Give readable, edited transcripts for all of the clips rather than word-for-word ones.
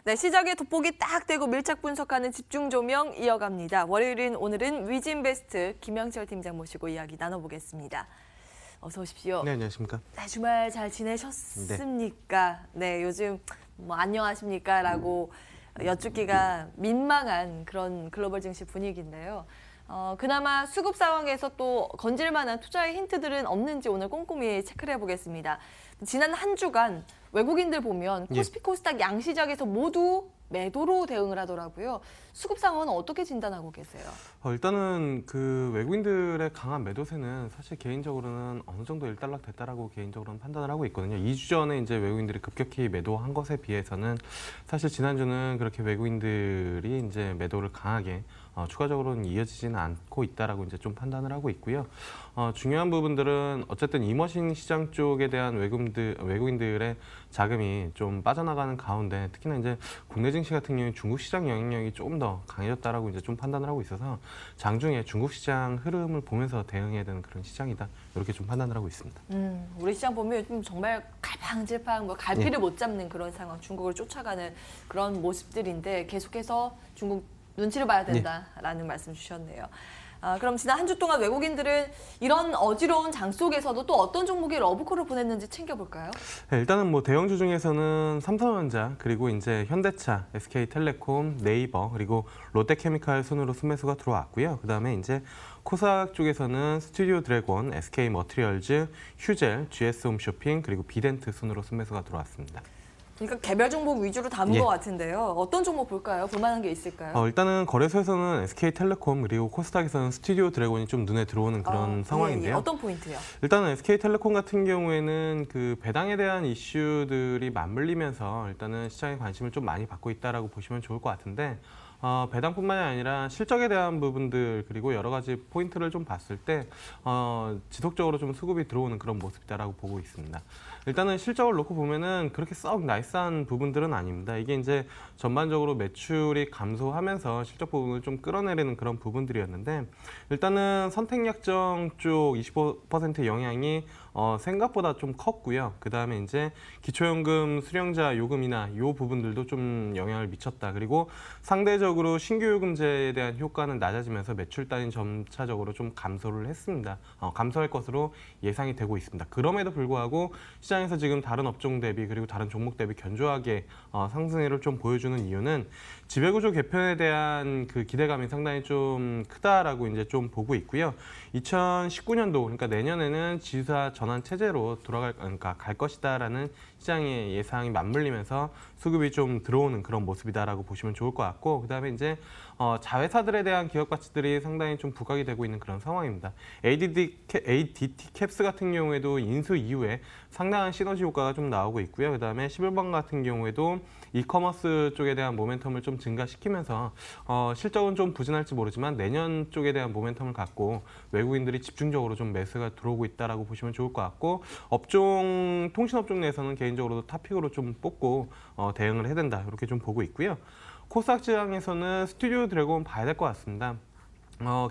네, 시작에 돋보기 딱 떼고 밀착 분석하는 집중 조명 이어갑니다. 월요일인 오늘은 위즈인베스트 김영철 팀장 모시고 이야기 나눠보겠습니다. 어서 오십시오. 네, 안녕하십니까. 네, 주말 잘 지내셨습니까? 네, 요즘 뭐 안녕하십니까? 라고 여쭙기가 민망한 그런 글로벌 증시 분위기인데요. 그나마 수급 상황에서 또 건질만한 투자의 힌트들은 없는지 오늘 꼼꼼히 체크를 해보겠습니다. 지난 한 주간 외국인들 보면 코스피, 코스닥 양시장에서 모두 매도로 대응을 하더라고요. 수급 상황은 어떻게 진단하고 계세요? 일단은 그 외국인들의 강한 매도세는 사실 개인적으로는 어느 정도 일단락됐다라고 개인적으로는 판단을 하고 있거든요. 2주 전에 이제 외국인들이 급격히 매도한 것에 비해서는 사실 지난주는 그렇게 외국인들이 이제 매도를 강하게 추가적으로는 이어지지는 않고 있다라고 이제 좀 판단을 하고 있고요. 중요한 부분들은 어쨌든 이머징 시장 쪽에 대한 외국인들의 자금이 좀 빠져나가는 가운데 특히나 이제 국내 증시 같은 경우에 중국 시장 영향력이 조금 더 강해졌다라고 이제 좀 판단을 하고 있어서 장중에 중국 시장 흐름을 보면서 대응해야 되는 그런 시장이다 이렇게 좀 판단을 하고 있습니다. 우리 시장 보면 요즘 정말 갈팡질팡 뭐 갈피를 못 잡는 그런 상황, 중국을 쫓아가는 그런 모습들인데 계속해서 중국 눈치를 봐야 된다라는 말씀 주셨네요. 그럼 지난 한 주 동안 외국인들은 이런 어지러운 장 속에서도 또 어떤 종목에 러브콜을 보냈는지 챙겨볼까요? 네, 일단은 뭐 대형주 중에서는 삼성전자 그리고 이제 현대차, SK텔레콤, 네이버 그리고 롯데케미칼 순으로 순매수가 들어왔고요. 그다음에 이제 코스닥 쪽에서는 스튜디오 드래곤, SK머티리얼즈, 휴젤, GS홈쇼핑 그리고 비덴트 순으로 순매수가 들어왔습니다. 그러니까 개별 종목 위주로 담은 것 같은데요. 어떤 종목 볼까요? 볼만한 게 있을까요? 일단은 거래소에서는 SK텔레콤 그리고 코스닥에서는 스튜디오 드래곤이 좀 눈에 들어오는 그런 상황인데요. 어떤 포인트요? 일단은 SK텔레콤 같은 경우에는 그 배당에 대한 이슈들이 맞물리면서 일단은 시장에 관심을 좀 많이 받고 있다라고 보시면 좋을 것 같은데 배당뿐만이 아니라 실적에 대한 부분들 그리고 여러 가지 포인트를 좀 봤을 때 지속적으로 좀 수급이 들어오는 그런 모습이다라고 보고 있습니다. 일단은 실적을 놓고 보면은 그렇게 썩 나이스한 부분들은 아닙니다. 이게 이제 전반적으로 매출이 감소하면서 실적 부분을 좀 끌어내리는 그런 부분들이었는데 일단은 선택약정 쪽 25% 영향이 생각보다 좀 컸고요. 그 다음에 이제 기초연금 수령자 요금이나 이 부분들도 좀 영향을 미쳤다. 그리고 상대적으로 신규 요금제에 대한 효과는 낮아지면서 매출 단위 점차적으로 좀 감소를 했습니다. 감소할 것으로 예상이 되고 있습니다. 그럼에도 불구하고 시장에서 지금 다른 업종 대비 그리고 다른 종목 대비 견조하게 상승률을 좀 보여주는 이유는 지배구조 개편에 대한 그 기대감이 상당히 좀 크다라고 이제 좀 보고 있고요. 2019년도 그러니까 내년에는 지수화 전환 체제로 갈 것이다라는 시장의 예상이 맞물리면서 수급이 좀 들어오는 그런 모습이다라고 보시면 좋을 것 같고 그다음에 이제 자회사들에 대한 기업 가치들이 상당히 좀 부각이 되고 있는 그런 상황입니다. ADT 캡스 같은 경우에도 인수 이후에 상당한 시너지 효과가 좀 나오고 있고요. 그다음에 11번 같은 경우에도 이커머스 쪽에 대한 모멘텀을 좀 증가시키면서 실적은 좀 부진할지 모르지만 내년 쪽에 대한 모멘텀을 갖고 외국인들이 집중적으로 좀 매수가 들어오고 있다라고 보시면 좋을 것 같고 업종 통신업종 내에서는 개인적으로도 탑픽으로 좀 뽑고 대응을 해야 된다 이렇게 좀 보고 있고요. 코스닥 시장에서는 스튜디오 드래곤 봐야 될 것 같습니다.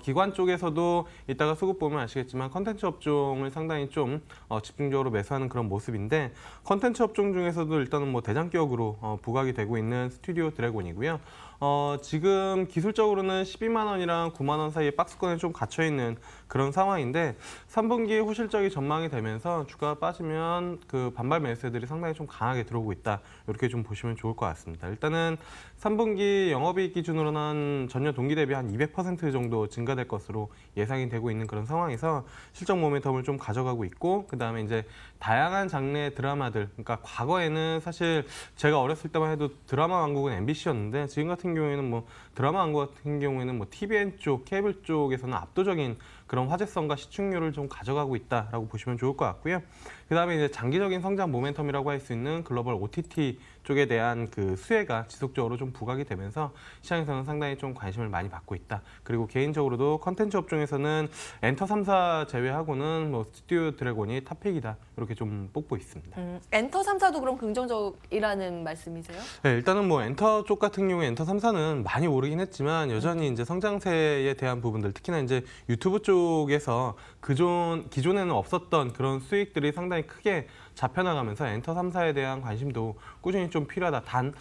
기관 쪽에서도 이따가 수급 보면 아시겠지만 컨텐츠 업종을 상당히 좀 집중적으로 매수하는 그런 모습인데 컨텐츠 업종 중에서도 일단은 뭐 대장격으로 부각이 되고 있는 스튜디오 드래곤이고요. 지금 기술적으로는 12만 원이랑 9만 원 사이에 박스권에 좀 갇혀 있는 그런 상황인데 3분기 호실적이 전망이 되면서 주가가 빠지면 그 반발 매수세들이 상당히 좀 강하게 들어오고 있다. 이렇게 좀 보시면 좋을 것 같습니다. 일단은 3분기 영업이익 기준으로는 전년 동기 대비 한 200% 정도 증가될 것으로 예상이 되고 있는 그런 상황에서 실적 모멘텀을 좀 가져가고 있고 그다음에 이제 다양한 장르의 드라마들 그러니까 과거에는 사실 제가 어렸을 때만 해도 드라마 왕국은 MBC였는데 지금 같은 경우에는 뭐 드라마 왕국 같은 경우에는 뭐 TVN 쪽, 케이블 쪽에서는 압도적인 그런 화제성과 시청률을 좀 가져가고 있다라고 보시면 좋을 것 같고요. 그다음에 이제 장기적인 성장 모멘텀이라고 할 수 있는 글로벌 OTT 쪽에 대한 그 수혜가 지속적으로 좀 부각이 되면서 시장에서는 상당히 좀 관심을 많이 받고 있다. 그리고 개인적으로도 컨텐츠 업종에서는 엔터 3사 제외하고는 뭐 스튜디오 드래곤이 탑픽이다. 이렇게 좀 뽑고 있습니다. 엔터 3사도 그럼 긍정적이라는 말씀이세요? 네, 일단은 뭐 엔터 쪽 같은 경우에 엔터 3사는 많이 오르긴 했지만 여전히 이제 성장세에 대한 부분들 특히나 이제 유튜브 쪽 쪽에서 기존에는 없었던 그런 수익들이 상당히 크게 잡혀나가면서 엔터 3사에 대한 관심도 꾸준히 좀 필요하다. 단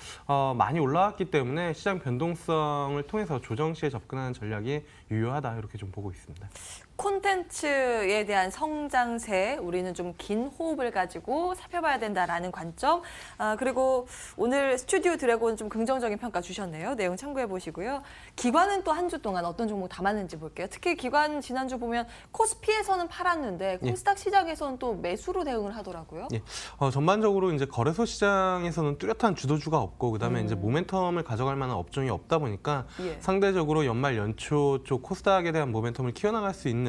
많이 올라왔기 때문에 시장 변동성을 통해서 조정 시에 접근하는 전략이 유효하다. 이렇게 좀 보고 있습니다. 콘텐츠에 대한 성장세, 우리는 좀 긴 호흡을 가지고 살펴봐야 된다라는 관점. 그리고 오늘 스튜디오 드래곤 좀 긍정적인 평가 주셨네요. 내용 참고해 보시고요. 기관은 또 한 주 동안 어떤 종목 담았는지 볼게요. 특히 기관 지난주 보면 코스피에서는 팔았는데 코스닥 시장에서는 또 매수로 대응을 하더라고요. 예. 전반적으로 이제 거래소 시장에서는 뚜렷한 주도주가 없고 그다음에 이제 모멘텀을 가져갈 만한 업종이 없다 보니까 예. 상대적으로 연말 연초 쪽 코스닥에 대한 모멘텀을 키워나갈 수 있는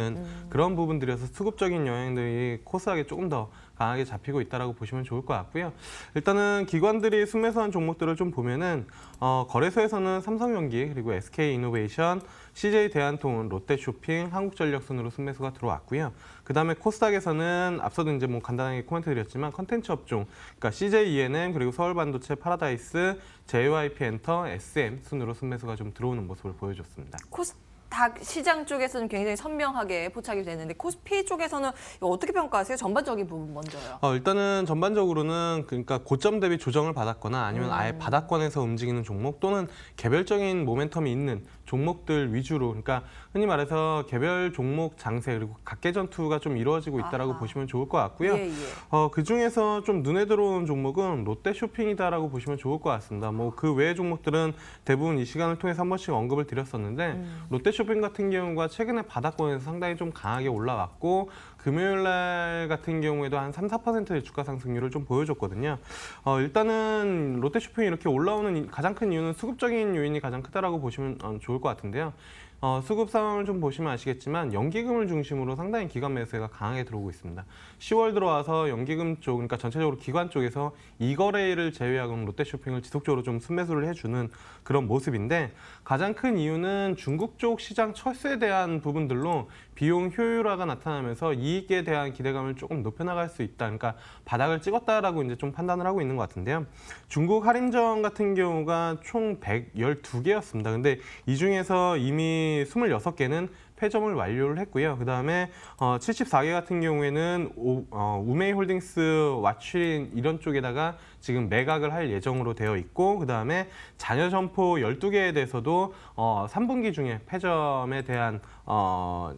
그런 부분들이어서 수급적인 영향들이 코스닥에 조금 더 강하게 잡히고 있다라고 보시면 좋을 것 같고요. 일단은 기관들이 순매수한 종목들을 좀 보면은 거래소에서는 삼성전기 그리고 SK이노베이션, CJ대한통운, 롯데쇼핑, 한국전력 순으로 순매수가 들어왔고요. 그다음에 코스닥에서는 앞서도 이제 뭐 간단하게 코멘트 드렸지만 컨텐츠 업종, 그러니까 CJENM 그리고 서울반도체, 파라다이스, JYP엔터, SM 순으로 순매수가 좀 들어오는 모습을 보여줬습니다. 코스닥 시장 쪽에서는 굉장히 선명하게 포착이 되는데 코스피 쪽에서는 이거 어떻게 평가하세요? 전반적인 부분 먼저요. 일단은 전반적으로는 그러니까 고점 대비 조정을 받았거나 아니면 아예 바닥권에서 움직이는 종목 또는 개별적인 모멘텀이 있는 종목들 위주로, 그러니까 흔히 말해서 개별 종목 장세 그리고 각계 전투가 좀 이루어지고 있다라고 보시면 좋을 것 같고요. 예. 그 중에서 좀 눈에 들어오는 종목은 롯데쇼핑이다라고 보시면 좋을 것 같습니다. 뭐 그 외의 종목들은 대부분 이 시간을 통해서 한 번씩 언급을 드렸었는데 롯데쇼핑 같은 경우가 최근에 바닥권에서 상당히 좀 강하게 올라왔고 금요일 날 같은 경우에도 한 3~4%의 주가 상승률을 좀 보여줬거든요. 일단은 롯데쇼핑이 이렇게 올라오는 가장 큰 이유는 수급적인 요인이 가장 크다라고 보시면 좋을 것 같은데요. 수급 상황을 좀 보시면 아시겠지만 연기금을 중심으로 상당히 기관 매수가 강하게 들어오고 있습니다. 10월 들어와서 연기금 쪽, 그러니까 전체적으로 기관 쪽에서 이거래일을 제외하고는 롯데쇼핑을 지속적으로 좀 순매수를 해주는 그런 모습인데 가장 큰 이유는 중국 쪽 시장 철수에 대한 부분들로 비용 효율화가 나타나면서 이익에 대한 기대감을 조금 높여나갈 수 있다. 그러니까 바닥을 찍었다라고 이제 좀 판단을 하고 있는 것 같은데요. 중국 할인전 같은 경우가 총 112개였습니다. 근데 이 중에서 이미 26개는 폐점을 완료를 했고요. 그다음에 74개 같은 경우에는 우메이홀딩스, 왓츠린 이런 쪽에다가 지금 매각을 할 예정으로 되어 있고 그다음에 잔여 점포 12개에 대해서도 3분기 중에 폐점에 대한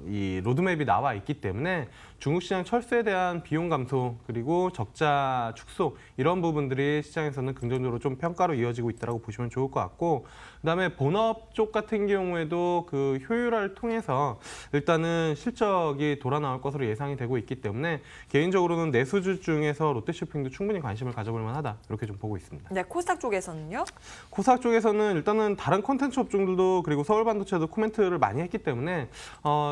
이 로드맵이 나와 있기 때문에 중국 시장 철수에 대한 비용 감소 그리고 적자 축소 이런 부분들이 시장에서는 긍정적으로 좀 평가로 이어지고 있다고 보시면 좋을 것 같고 그다음에 본업 쪽 같은 경우에도 그 효율화를 통해서 일단은 실적이 돌아 나올 것으로 예상이 되고 있기 때문에 개인적으로는 내수주 중에서 롯데쇼핑도 충분히 관심을 가져볼 만하다 이렇게 좀 보고 있습니다. 네, 코스닥 쪽에서는요? 코스닥 쪽에서는 일단은 다른 콘텐츠 업종들도 그리고 서울반도체도 코멘트를 많이 했기 때문에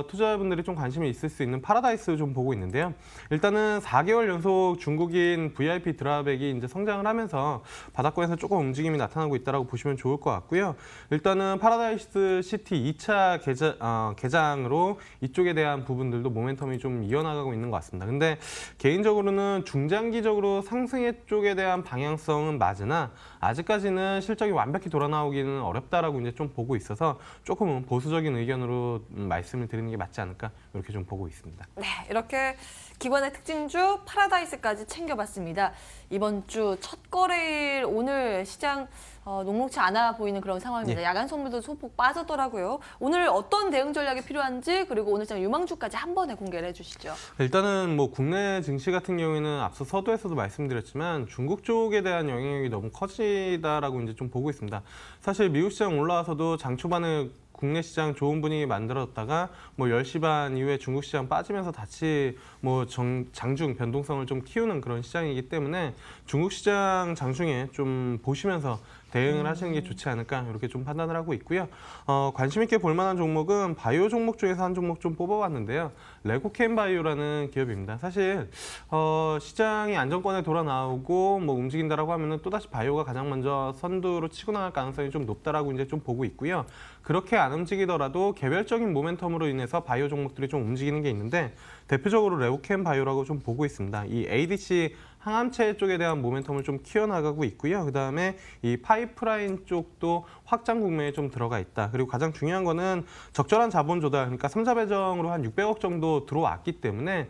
투자자분들이 좀 관심이 있을 수 있는 파라다이스 좀 보고 있는데요. 일단은 4개월 연속 중국인 VIP 드랍액이 이제 성장을 하면서 바닥권에서 조금 움직임이 나타나고 있다고 보시면 좋을 것 같고요. 일단은 파라다이스 시티 2차 개장으로 이쪽에 대한 부분들도 모멘텀이 좀 이어나가고 있는 것 같습니다. 근데 개인적으로는 중장기적으로 상승의 쪽에 대한 방향성은 맞으나 아직까지는 실적이 완벽히 돌아 나오기는 어렵다라고 이제 좀 보고 있어서 조금은 보수적인 의견으로 말씀을 드리는 게 맞지 않을까 이렇게 좀 보고 있습니다. 네, 이렇게 기관의 특징주 파라다이스까지 챙겨봤습니다. 이번 주 첫 거래일 오늘 시장 녹록치 않아 보이는 그런 상황입니다. 예. 야간 선물도 소폭 빠졌더라고요. 오늘 어떤 대응 전략이 필요한지 그리고 오늘 시장 유망주까지 한 번에 공개를 해주시죠. 일단은 뭐 국내 증시 같은 경우에는 앞서 서두에서도 말씀드렸지만 중국 쪽에 대한 영향력이 너무 커지다라고 이제 좀 보고 있습니다. 사실 미국 시장 올라와서도 장 초반에 국내 시장 좋은 분위기 만들었다가 뭐 10시 반 이후에 중국 시장 빠지면서 다시 뭐 장중 변동성을 좀 키우는 그런 시장이기 때문에 중국 시장 장중에 좀 보시면서 대응을 하시는 게 좋지 않을까 이렇게 좀 판단을 하고 있고요. 관심 있게 볼 만한 종목은 바이오 종목 중에서 한 종목 좀 뽑아봤는데요. 레고캠 바이오라는 기업입니다. 사실 시장이 안정권에 돌아 나오고 뭐 움직인다라고 하면은 또다시 바이오가 가장 먼저 선두로 치고 나갈 가능성이 좀 높다라고 이제 좀 보고 있고요. 그렇게 안 움직이더라도 개별적인 모멘텀으로 인해서 바이오 종목들이 좀 움직이는 게 있는데 대표적으로 레고캠 바이오라고 좀 보고 있습니다. 이 ADC 항암체 쪽에 대한 모멘텀을 좀 키워나가고 있고요. 그다음에 이 파이프라인 쪽도 확장 국면에 좀 들어가 있다. 그리고 가장 중요한 거는 적절한 자본 조달, 그러니까 3자 배정으로 한 600억 정도 들어왔기 때문에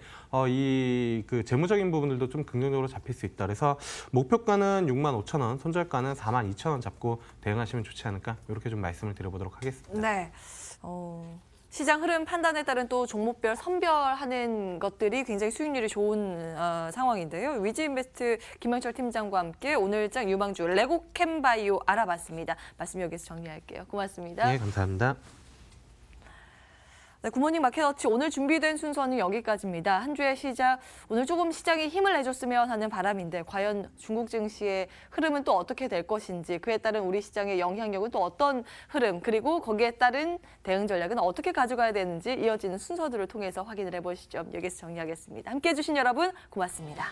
이 그 재무적인 부분들도 좀 긍정적으로 잡힐 수 있다. 그래서 목표가는 65,000원, 손절가는 42,000원 잡고 대응하시면 좋지 않을까? 이렇게 좀 말씀을 드려보도록 하겠습니다. 네. 시장 흐름 판단에 따른 또 종목별 선별하는 것들이 굉장히 수익률이 좋은 상황인데요. 위즈인베스트 김영철 팀장과 함께 오늘장 유망주 레고캠바이오 알아봤습니다. 말씀 여기서 정리할게요. 고맙습니다. 네, 감사합니다. 네, 굿모닝 마켓워치 오늘 준비된 순서는 여기까지입니다. 한 주의 시작, 오늘 조금 시장이 힘을 내줬으면 하는 바람인데 과연 중국 증시의 흐름은 또 어떻게 될 것인지, 그에 따른 우리 시장의 영향력은 또 어떤 흐름, 그리고 거기에 따른 대응 전략은 어떻게 가져가야 되는지 이어지는 순서들을 통해서 확인을 해보시죠. 여기서 정리하겠습니다. 함께해 주신 여러분 고맙습니다.